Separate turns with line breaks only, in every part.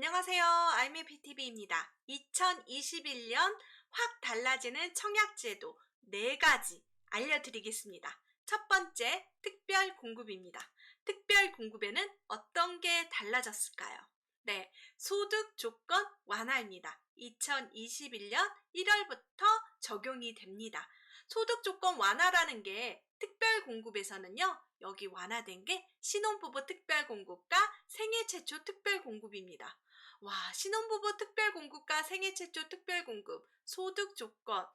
안녕하세요. 알미PTV입니다. 2021년 확 달라지는 청약제도 4가지 알려드리겠습니다. 첫 번째, 특별공급입니다. 특별공급에는 어떤 게 달라졌을까요? 네, 소득 조건 완화입니다. 2021년 1월부터 적용이 됩니다. 소득 조건 완화라는 게 특별공급에서는요, 여기 완화된 게 신혼부부 특별공급과 생애 최초 특별공급입니다. 와, 신혼부부 특별공급과 생애 최초 특별공급, 소득 조건,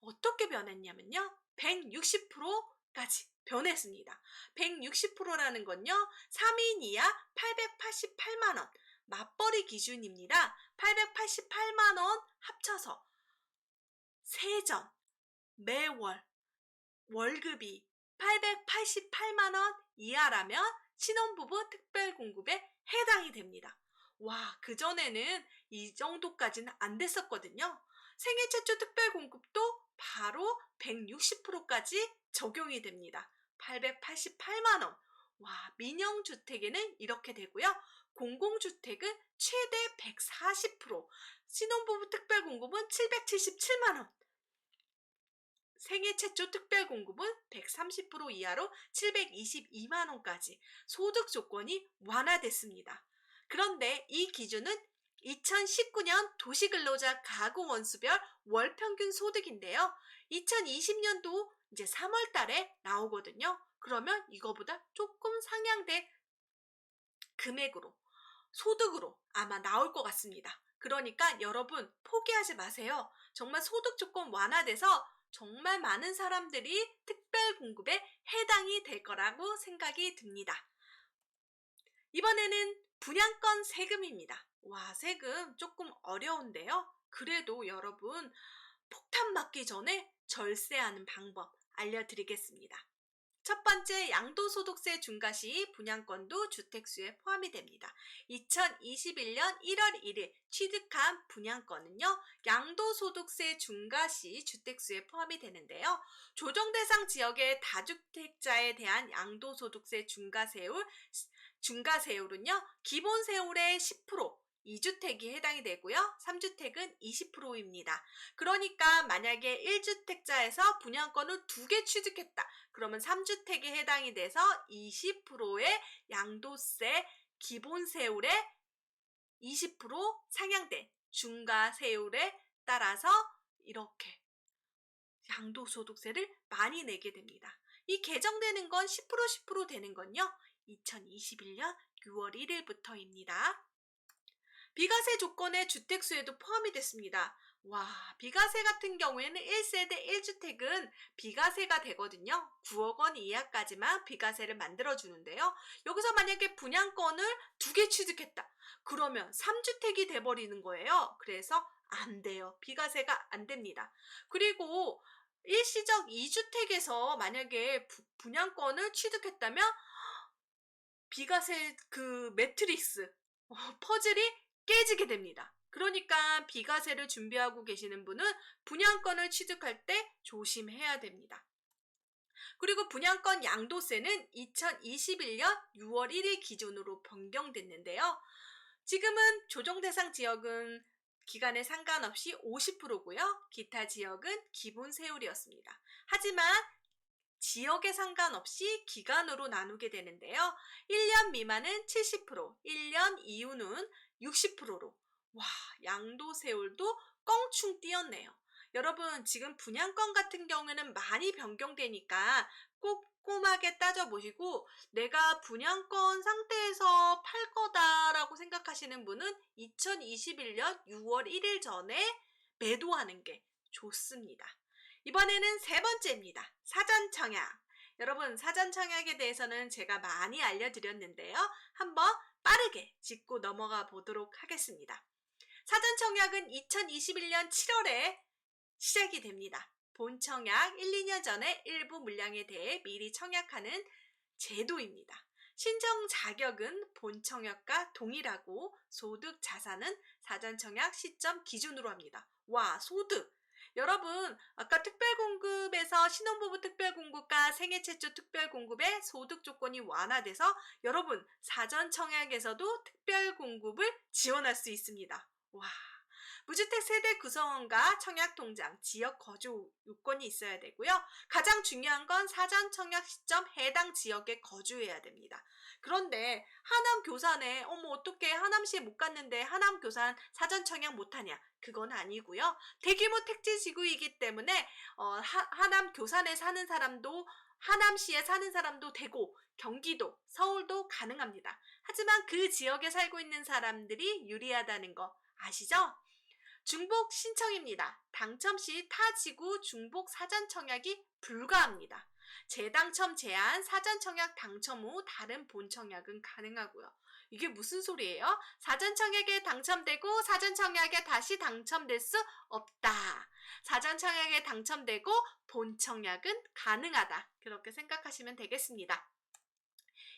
어떻게 변했냐면요. 160%까지 변했습니다. 160%라는 건요. 3인 이하 888만원, 맞벌이 기준입니다. 888만원 합쳐서 세전, 매월, 월급이 888만원 이하라면 신혼부부 특별공급에 해당이 됩니다. 와, 그전에는 이 정도까지는 안 됐었거든요. 생애 최초 특별공급도 바로 160%까지 적용이 됩니다. 888만원. 와, 민영주택에는 이렇게 되고요. 공공주택은 최대 140%, 신혼부부 특별공급은 777만원, 생애 최초 특별공급은 130% 이하로 722만원까지 소득 조건이 완화됐습니다. 그런데 이 기준은 2019년 도시근로자 가구원수별 월평균 소득인데요. 2020년도 이제 3월 달에 나오거든요. 그러면 이거보다 조금 상향된 금액으로, 소득으로 아마 나올 것 같습니다. 그러니까 여러분 포기하지 마세요. 정말 소득 조건 완화돼서 정말 많은 사람들이 특별공급에 해당이 될 거라고 생각이 듭니다. 이번에는 분양권 세금입니다. 와, 세금 조금 어려운데요. 그래도 여러분 폭탄 맞기 전에 절세하는 방법 알려드리겠습니다. 첫 번째, 양도소득세 중과 시 분양권도 주택수에 포함이 됩니다. 2021년 1월 1일 취득한 분양권은요, 양도소득세 중과 시 주택수에 포함이 되는데요. 조정대상 지역의 다주택자에 대한 양도소득세 중과세율은요, 기본세율의 10%, 2주택이 해당이 되고요. 3주택은 20%입니다. 그러니까 만약에 1주택자에서 분양권을 2개 취득했다. 그러면 3주택에 해당이 돼서 20%의 양도세 기본세율의 20% 상향된 중과세율에 따라서 이렇게 양도소득세를 많이 내게 됩니다. 이 개정되는 건 10% 되는 건요. 2021년 6월 1일부터입니다. 비과세 조건의 주택수에도 포함이 됐습니다. 와, 비과세 같은 경우에는 1세대 1주택은 비과세가 되거든요. 9억 원 이하까지만 비과세를 만들어주는데요. 여기서 만약에 분양권을 2개 취득했다. 그러면 3주택이 돼버리는 거예요. 그래서 안 돼요. 비과세가 안 됩니다. 그리고 일시적 2주택에서 만약에 분양권을 취득했다면 비과세 그 매트릭스, 퍼즐이 깨지게 됩니다. 그러니까 비과세를 준비하고 계시는 분은 분양권을 취득할 때 조심해야 됩니다. 그리고 분양권 양도세는 2021년 6월 1일 기준으로 변경됐는데요. 지금은 조정대상 지역은 기간에 상관없이 50%고요. 기타 지역은 기본 세율이었습니다. 하지만 지역에 상관없이 기간으로 나누게 되는데요. 1년 미만은 70%, 1년 이후는 60%로. 와, 양도세율도 껑충 뛰었네요. 여러분, 지금 분양권 같은 경우에는 많이 변경되니까 꼼꼼하게 따져보시고 내가 분양권 상태에서 팔 거다라고 생각하시는 분은 2021년 6월 1일 전에 매도하는 게 좋습니다. 이번에는 세 번째입니다. 사전청약. 여러분, 사전청약에 대해서는 제가 많이 알려드렸는데요. 한번 빠르게 짚고 넘어가 보도록 하겠습니다. 사전청약은 2021년 7월에 시작이 됩니다. 본청약 1, 2년 전에 일부 물량에 대해 미리 청약하는 제도입니다. 신청 자격은 본청약과 동일하고 소득, 자산은 사전청약 시점 기준으로 합니다. 와, 소득! 여러분, 아까 특별공급에서 신혼부부 특별공급과 생애 최초 특별공급의 소득 조건이 완화돼서 여러분, 사전청약에서도 특별공급을 지원할 수 있습니다. 와. 무주택 세대 구성원과 청약통장, 지역 거주 요건이 있어야 되고요. 가장 중요한 건 사전 청약 시점 해당 지역에 거주해야 됩니다. 그런데 하남 교산에 어떻게 하남시에 못 갔는데 하남 교산 사전 청약 못하냐? 그건 아니고요. 대규모 택지 지구이기 때문에 하남 교산에 사는 사람도 하남시에 사는 사람도 되고 경기도, 서울도 가능합니다. 하지만 그 지역에 살고 있는 사람들이 유리하다는 거 아시죠? 중복 신청입니다. 당첨 시 타 지구 중복 사전 청약이 불가합니다. 재당첨 제한, 사전 청약 당첨 후 다른 본 청약은 가능하고요. 이게 무슨 소리예요? 사전 청약에 당첨되고 사전 청약에 다시 당첨될 수 없다. 사전 청약에 당첨되고 본 청약은 가능하다. 그렇게 생각하시면 되겠습니다.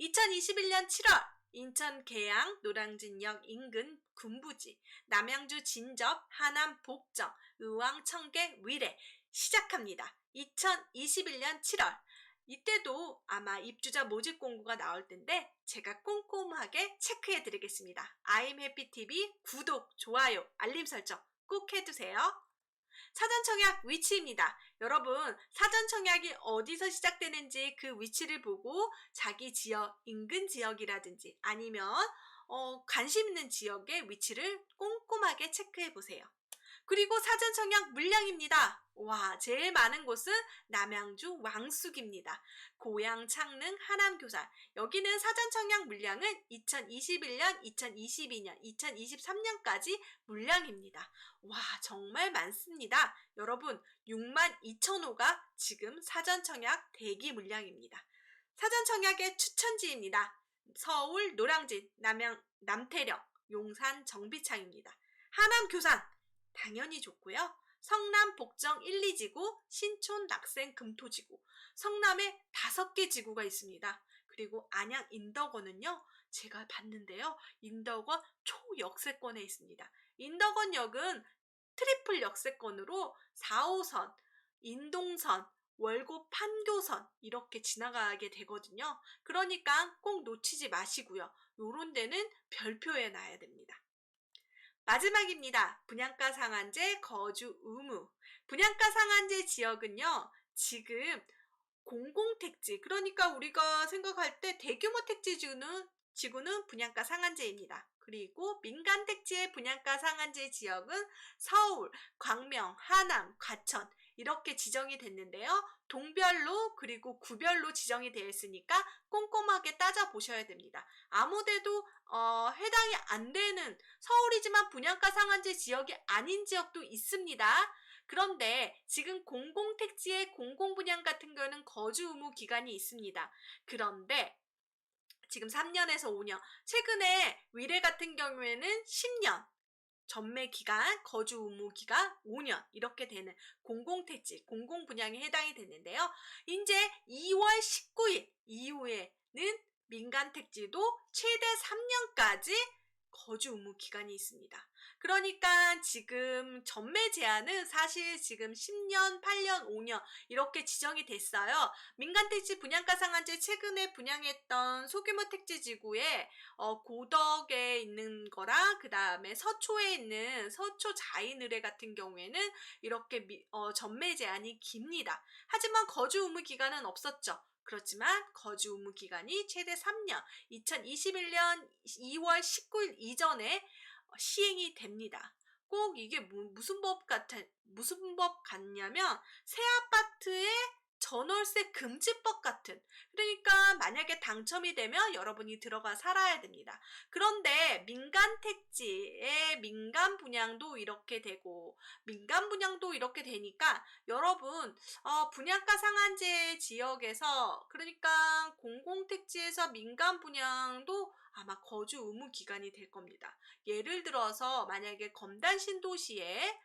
2021년 7월 인천 계양 노량진역 인근 군부지, 남양주 진접, 하남 복정, 의왕 청계 위례 시작합니다. 2021년 7월 이때도 아마 입주자 모집 공고가 나올 텐데 제가 꼼꼼하게 체크해 드리겠습니다. I'm Happy TV 구독, 좋아요, 알림 설정 꼭 해두세요. 사전청약 위치입니다. 여러분, 사전청약이 어디서 시작되는지 그 위치를 보고 자기 지역, 인근 지역이라든지 아니면 관심 있는 지역의 위치를 꼼꼼하게 체크해 보세요. 그리고 사전청약 물량입니다. 와, 제일 많은 곳은 남양주 왕숙입니다. 고양, 창릉, 하남, 교산. 여기는 사전청약 물량은 2021년, 2022년, 2023년까지 물량입니다. 와, 정말 많습니다. 여러분, 62,000호가 지금 사전청약 대기 물량입니다. 사전청약의 추천지입니다. 서울 노량진, 남태령, 용산 정비창입니다. 하남 교산 당연히 좋고요. 성남 복정 1, 2지구, 신촌 낙생 금토지구, 성남에 5개 지구가 있습니다. 그리고 안양 인덕원은요, 제가 봤는데요, 인덕원 초역세권에 있습니다. 인덕원역은 트리플 역세권으로 4호선, 인동선, 월곡 판교선 이렇게 지나가게 되거든요. 그러니까 꼭 놓치지 마시고요. 요런 데는 별표해 놔야 됩니다. 마지막입니다. 분양가 상한제 거주 의무. 분양가 상한제 지역은요, 지금 공공택지, 그러니까 우리가 생각할 때 대규모 택지 지구는 분양가 상한제입니다. 그리고 민간택지의 분양가 상한제 지역은 서울, 광명, 하남, 과천 이렇게 지정이 됐는데요. 동별로 그리고 구별로 지정이 되어 있으니까 꼼꼼하게 따져보셔야 됩니다. 아무데도 해당이 안 되는 서울이지만 분양가 상한제 지역이 아닌 지역도 있습니다. 그런데 지금 공공택지의 공공분양 같은 경우는 거주 의무 기간이 있습니다. 그런데 지금 3년에서 5년, 최근에 위례 같은 경우에는 10년, 전매 기간, 거주 의무 기간 5년 이렇게 되는 공공택지, 공공분양에 해당이 됐는데요. 이제 2월 19일 이후에는 민간택지도 최대 3년까지 거주 의무 기간이 있습니다. 그러니까 지금 전매 제한은 사실 지금 10년, 8년, 5년 이렇게 지정이 됐어요. 민간택지 분양가 상한제 최근에 분양했던 소규모 택지 지구에 고덕에 있는 거랑 그 다음에 서초에 있는 서초 자인의뢰 같은 경우에는 이렇게 전매 제한이 깁니다. 하지만 거주 의무 기간은 없었죠. 그렇지만 거주 의무 기간이 최대 3년, 2021년 2월 19일 이전에 시행이 됩니다. 꼭 이게 무슨 법 같냐면 새 아파트의 전월세 금지법 같은, 그러니까 만약에 당첨이 되면 여러분이 들어가 살아야 됩니다. 그런데 민간 택지의 민간 분양도 이렇게 되고 민간 분양도 이렇게 되니까 여러분 분양가 상한제 지역에서, 그러니까 공공택지에서 민간 분양도 아마 거주 의무 기간이 될 겁니다. 예를 들어서 만약에 검단 신도시에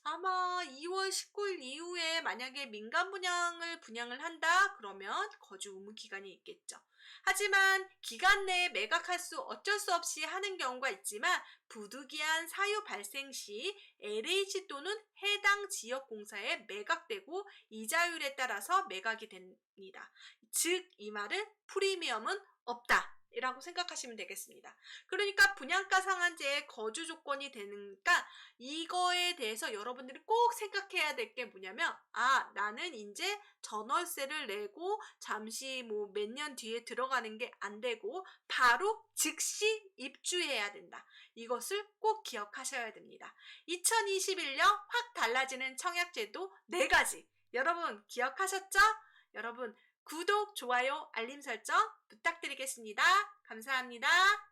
아마 2월 19일 이후에 만약에 민간 분양을 한다 그러면 거주 의무 기간이 있겠죠. 하지만 기간 내에 매각할 수 어쩔 수 없이 하는 경우가 있지만 부득이한 사유 발생 시 LH 또는 해당 지역 공사에 매각되고 이자율에 따라서 매각이 됩니다. 즉 이 말은 프리미엄은 없다. 이라고 생각하시면 되겠습니다. 그러니까 분양가 상한제의 거주 조건이 되니까 이거에 대해서 여러분들이 꼭 생각해야 될 게 뭐냐면 나는 이제 전월세를 내고 잠시 뭐 몇 년 뒤에 들어가는 게 안 되고 바로 즉시 입주해야 된다. 이것을 꼭 기억하셔야 됩니다. 2021년 확 달라지는 청약제도 4가지. 여러분 기억하셨죠? 여러분 구독, 좋아요, 알림 설정 부탁드리겠습니다. 감사합니다.